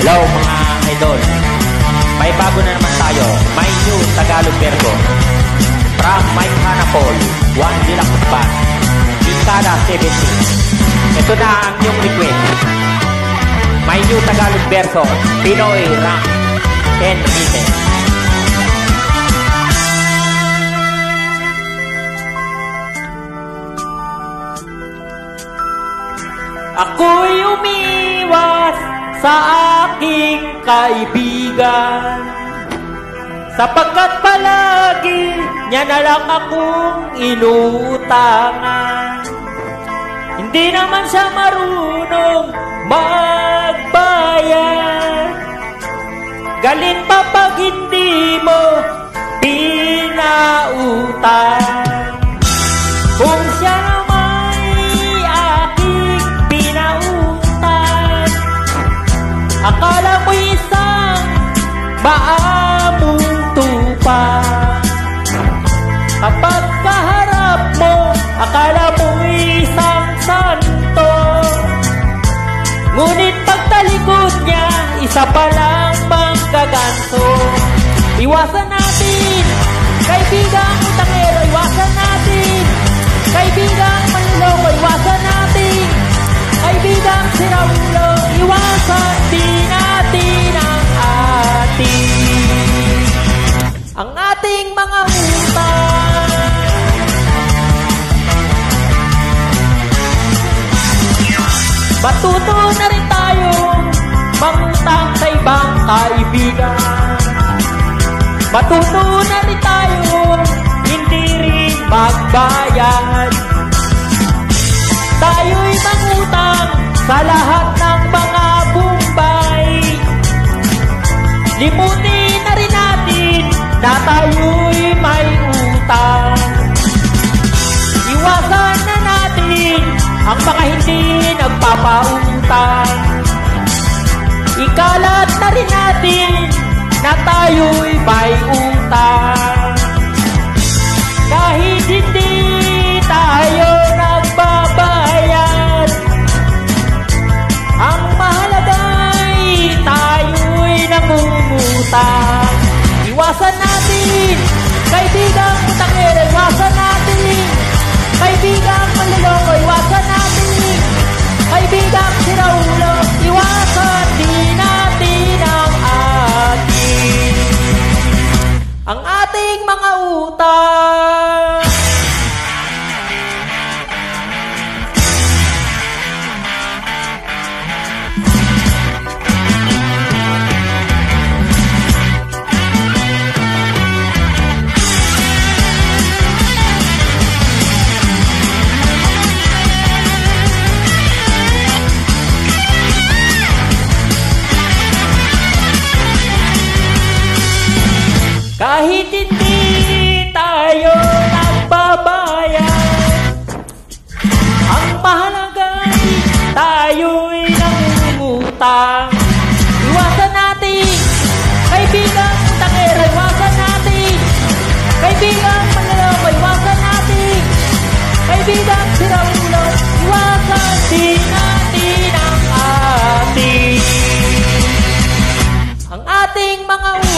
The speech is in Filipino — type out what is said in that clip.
Hello mga idol. May bago na naman tayo. May new Tagalog version. From Mike Hanapol, One Deluxe Band, Ikada 70. Ito na ang inyong request. May new Tagalog version, Pinoy Rock and Rhythm. Ako'y umiwas sa aking kaibigan, sapagkat palagi niya na lang akong inuutangan. Hindi naman siya marunong magbayad, galit pa pag hindi mo pinautang. Kung siya akala mo isang maamong tupa, kapag kaharap mo, akala mo isang santo. Ngunit pagtalikod niya, isa palang manggaganto. Iwasan natin, kaibigang utangero, iwasan natin, kaibigang manloloko, iwasan natin, kaibigang siraulo, iwasan din natin ang ating mga utang. Matuto na rin tayo mangutang sa ibang kaibigan. Matuto na rin tayo hindi rin magbayad. Tayo'y mangutang sa lahat ng mga bumbay. Limutin na rin natin na tayo'y may utang. Iwasan na natin ang mga hindi nagpapautang. Ikalat na rin natin na tayo'y may utang. Kahit hindi tayo nagbabayad, ang mahalaga'y tayo'y nangungutang. Iwasan natin, kaibigang utangero, iwasan natin, kaibigang manloloko, iwasan natin, kaibigang siraulo, iwasan din natin ang ating mga utang. Kahit hindi tayo nagbabayad, ang mahalaga'y tayo'y nangungutang. Iwasan natin, kaibigang utangero, iwasan natin, kaibigang manloloko, iwasan natin, kaibigang siraulo, iwasan din natin ang ating mga